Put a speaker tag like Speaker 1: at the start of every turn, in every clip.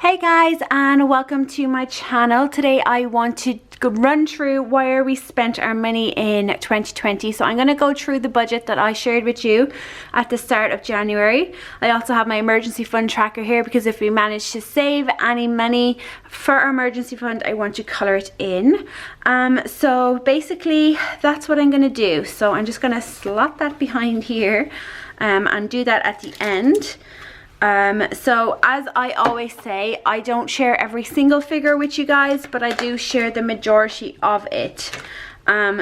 Speaker 1: Hey guys, and welcome to my channel. Today I want to run through where we spent our money in 2020. So I'm going to go through the budget that I shared with you at the start of January. I also have my emergency fund tracker here because if we manage to save any money for our emergency fund, I want to color it in. So basically that's what I'm going to do. So I'm just going to slot that behind here and do that at the end. So as I always say, I don't share every single figure with you guys, but I do share the majority of it.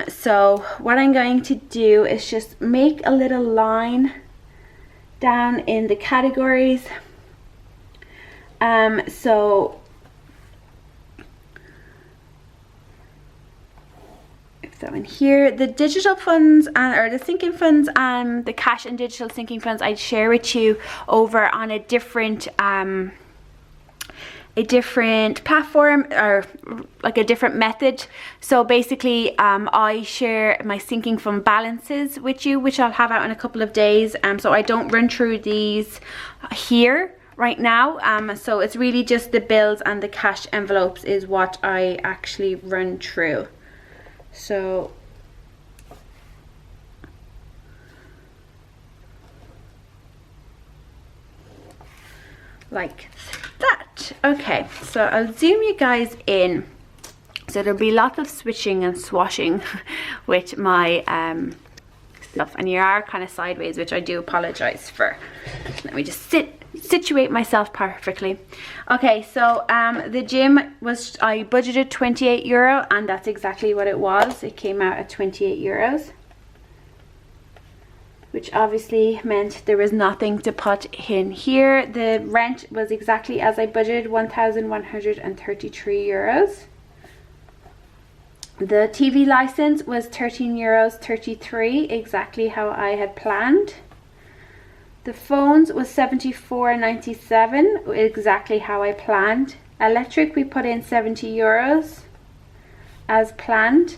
Speaker 1: So what I'm going to do is just make a little line down in the categories. So in here, the digital funds or the sinking funds and the cash and digital sinking funds I'd share with you over on a different platform, or like a different method. So basically I share my sinking fund balances with you, which I'll have out in a couple of days. So I don't run through these here right now. So it's really just the bills and the cash envelopes is what I actually run through. So like that. Okay, so I'll zoom you guys in. So there'll be lots of switching and swashing with my stuff, and you are kind of sideways, which I do apologize for. Let me just situate myself perfectly. Okay, so the gym was, I budgeted €28, and that's exactly what it was. It came out at €28, which obviously meant there was nothing to put in here. The rent was exactly as I budgeted, €1,133. The TV license was €13.33, exactly how I had planned. The phones was €74.97, exactly how I planned. Electric, we put in €70 as planned.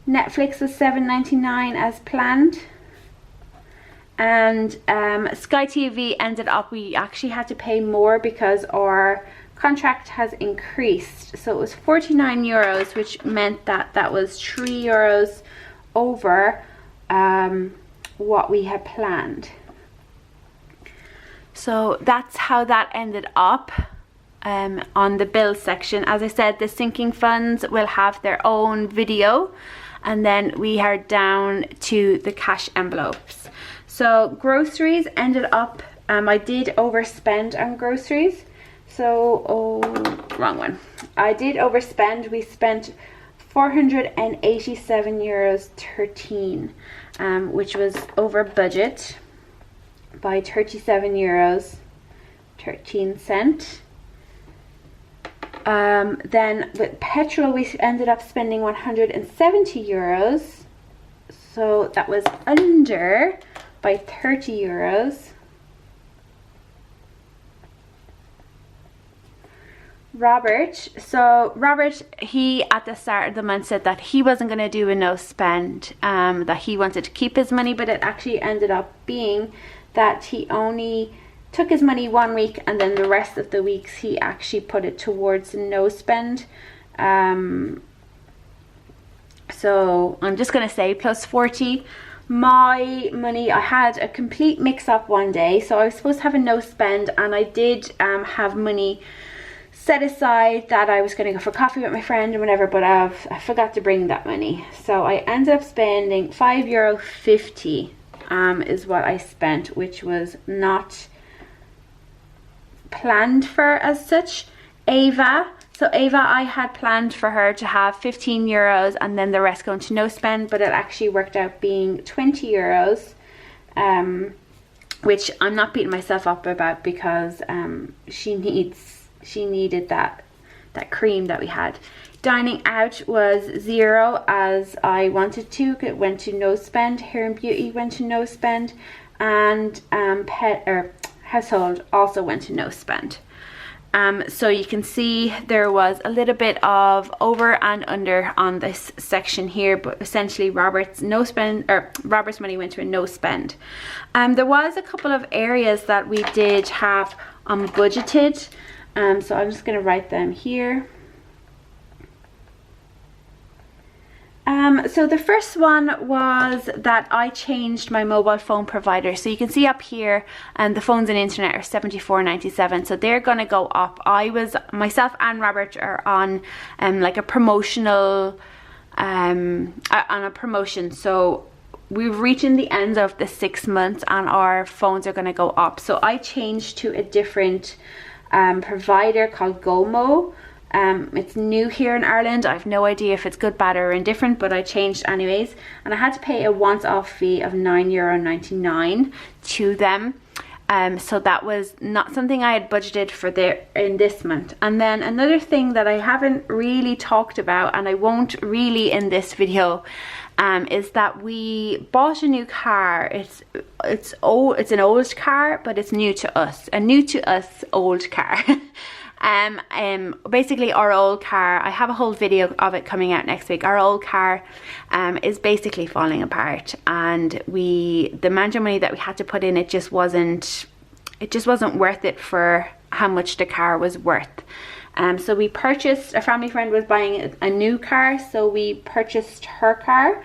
Speaker 1: Netflix was $7.99 as planned. And Sky TV ended up, we actually had to pay more because our contract has increased. So it was €49, which meant that that was €3 over what we had planned. So that's how that ended up on the bill section. As I said, the sinking funds will have their own video, and then we are down to the cash envelopes. So groceries ended up, I did overspend on groceries. So, wrong one. I did overspend. We spent €487.13, which was over budget by €37.13. Then with petrol we ended up spending €170, so that was under by €30. Robert, he at the start of the month said that he wasn't going to do a no spend, that he wanted to keep his money, but it actually ended up being that he only took his money 1 week, and then the rest of the weeks he actually put it towards no spend. So I'm just going to say plus 40. My money, I had a complete mix up one day, so I was supposed to have a no spend, and I did have money set aside that I was going to go for coffee with my friend and whatever, but I forgot to bring that money. So I ended up spending €5.50 is what I spent, which was not planned for as such. Ava, I had planned for her to have €15 and then the rest going to no spend, but it actually worked out being €20, which I'm not beating myself up about because she needed that cream that we had. Dining out was €0 as I wanted to. It went to no spend. Hair and beauty went to no spend, and pet or household also went to no spend. So you can see there was a little bit of over and under on this section here, but essentially Robert's money went to a no spend. There was a couple of areas that we did have unbudgeted. So I'm just going to write them here. So the first one was that I changed my mobile phone provider. So you can see up here, and the phones and internet are $74.97. So they're going to go up. Myself and Robert are on like a promotional, on a promotion. So we're reaching the end of the 6 months and our phones are going to go up. So I changed to a different provider called Gomo. It's new here in Ireland. I have no idea if it's good, bad or indifferent, but I changed anyways, and I had to pay a once-off fee of €9.99 to them. So that was not something I had budgeted for in this month. And then another thing that I haven't really talked about, and I won't really in this video, is that we bought a new car. It's an old car, but it's new to us. A new to us old car. Basically our old car, I have a whole video of it coming out next week. Our old car is basically falling apart, and the amount of money that we had to put in, it just wasn't worth it for how much the car was worth. So we purchased, a family friend was buying a new car, so we purchased her car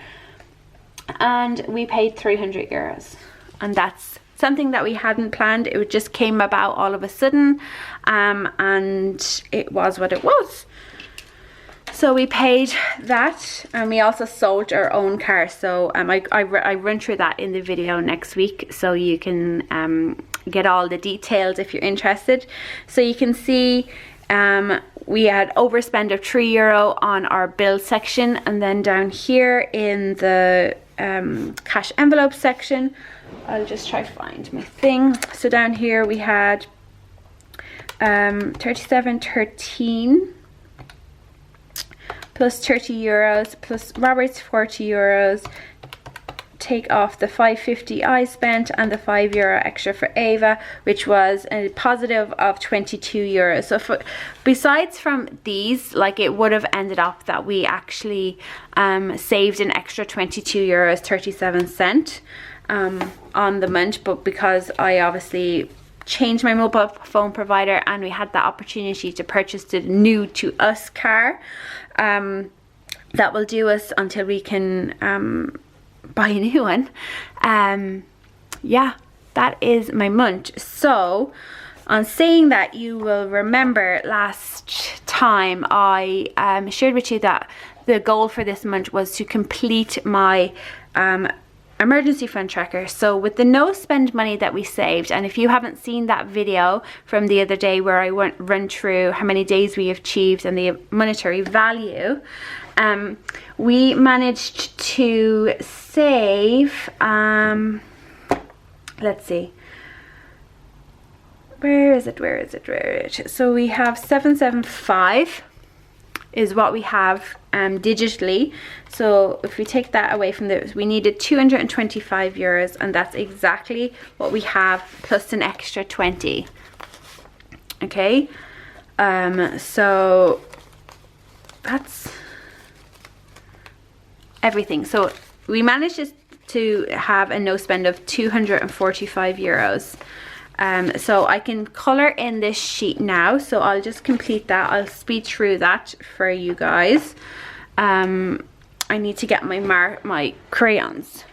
Speaker 1: and we paid €300, and that's something that we hadn't planned. It just came about all of a sudden, and it was what it was. So we paid that, and we also sold our own car. So I run through that in the video next week, so you can get all the details if you're interested. So you can see we had overspend of €3 on our bill section, and then down here in the cash envelope section, I'll just try to find my thing. So down here we had €37.13 plus €30 plus Robert's €40. Take off the $5.50 I spent and the €5 extra for Ava, which was a positive of €22. So besides from these, like, it would have ended up that we actually saved an extra €22.37 on the month, but because I obviously changed my mobile phone provider and we had the opportunity to purchase the new to us car, that will do us until we can buy a new one. Yeah, that is my month. So on saying that, you will remember last time I shared with you that the goal for this month was to complete my emergency fund tracker. So with the no spend money that we saved, and if you haven't seen that video from the other day where I run through how many days we achieved and the monetary value, we managed to save, let's see, where is it? So we have 775 is what we have digitally. So if we take that away from this, we needed €225, and that's exactly what we have, plus an extra 20. Okay, so that's everything. So we managed to have a no spend of €245. So I can color in this sheet now, so I'll just complete that. I'll speed through that for you guys. I need to get my crayons.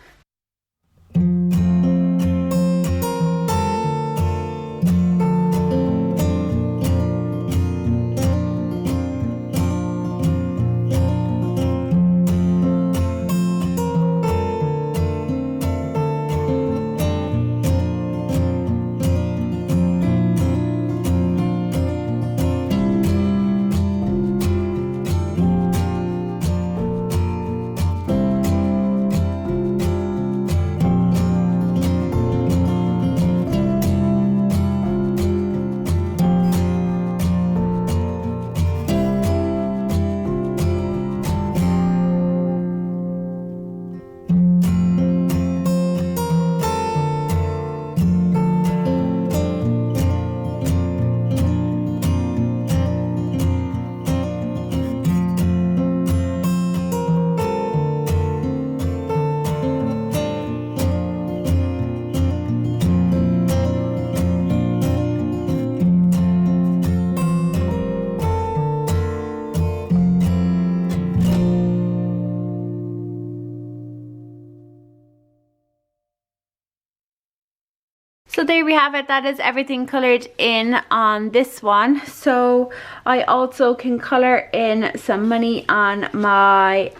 Speaker 1: there we have it. That is everything colored in on this one. So I also can color in some money on my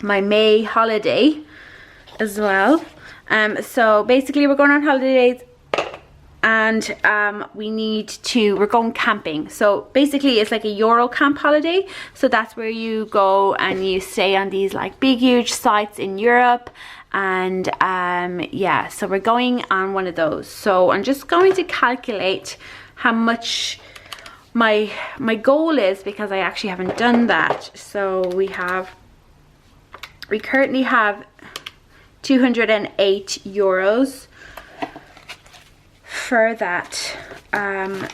Speaker 1: my May holiday as well. So basically we're going on holidays, and we're going camping. So basically it's like a Euro camp holiday. So that's where you go and you stay on these like big huge sites in Europe. And yeah, so we're going on one of those. So I'm just going to calculate how much my goal is, because I actually haven't done that. So we currently have 208 euros for that.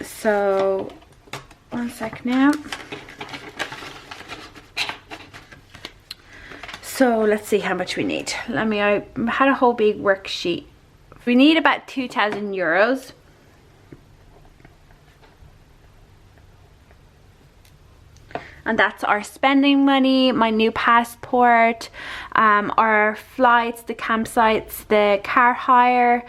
Speaker 1: So one sec now. So let's see how much we need. I had a whole big worksheet. We need about 2,000 euros. And that's our spending money, my new passport, our flights, the campsites, the car hire.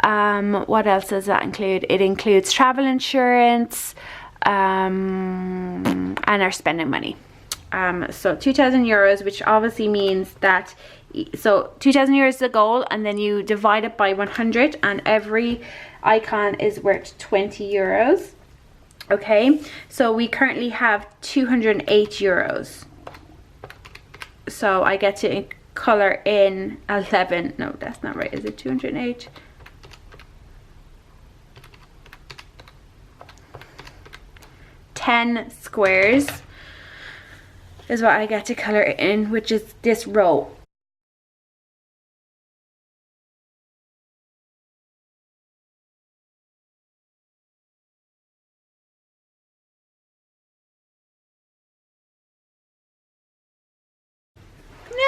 Speaker 1: What else does that include? It includes travel insurance, and our spending money. So 2,000 euros, which obviously means that, so 2,000 euros is the goal, and then you divide it by 100, and every icon is worth 20 euros. Okay, so we currently have 208 euros. So I get to color in 11, no, that's not right, is it 208? Ten squares is what I get to color in, which is this row.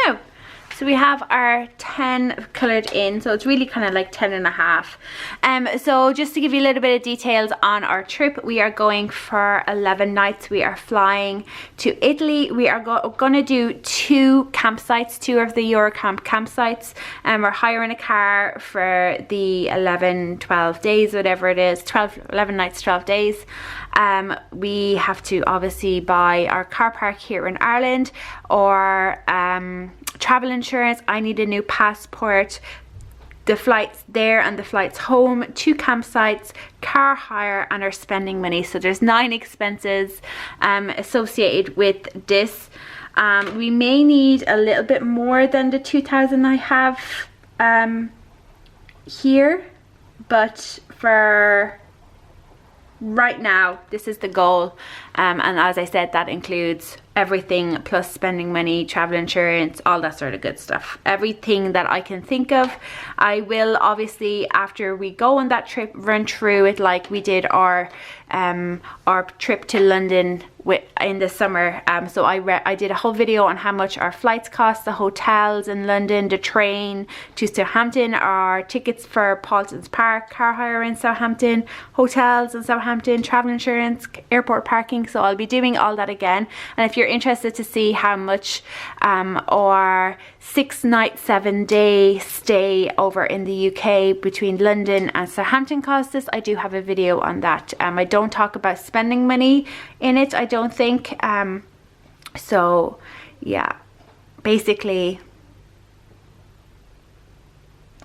Speaker 1: No. So we have our 10 colored in, so it's really kind of like 10 and a half. So just to give you a little bit of details on our trip, we are going for 11 nights. We are flying to Italy. We are going to do 2 campsites, 2 of the Eurocamp campsites, and we're hiring a car for the 12 days, whatever it is, 11 nights, 12 days. We have to obviously buy our car park here in Ireland, or travel insurance. I need a new passport, the flights there and the flights home, 2 campsites, car hire, and our spending money. So there's 9 expenses associated with this. We may need a little bit more than the 2,000 I have here, but for right now this is the goal, and as I said, that includes everything plus spending money, travel insurance, all that sort of good stuff, everything that I can think of. I will obviously, after we go on that trip, run through it like we did our trip to London in the summer. So I did a whole video on how much our flights cost, the hotels in London, the train to Southampton, our tickets for Paulson's Park, car hire in Southampton, hotels in Southampton, travel insurance, airport parking. So I'll be doing all that again. And if you're interested to see how much our 6-night 7-day stay over in the UK between London and Southampton cost us, I do have a video on that. I don't talk about spending money in it, I don't think. So yeah, basically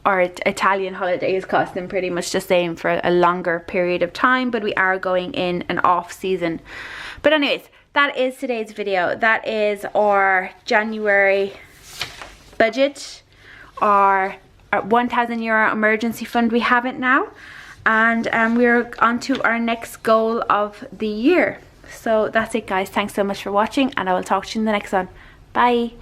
Speaker 1: our Italian holiday is costing pretty much the same for a longer period of time, but we are going in an off season. But anyways, that is today's video. That is our January budget, our 1,000 euro emergency fund we have it now, and we're on to our next goal of the year. So that's it, guys. Thanks so much for watching, and I will talk to you in the next one. Bye.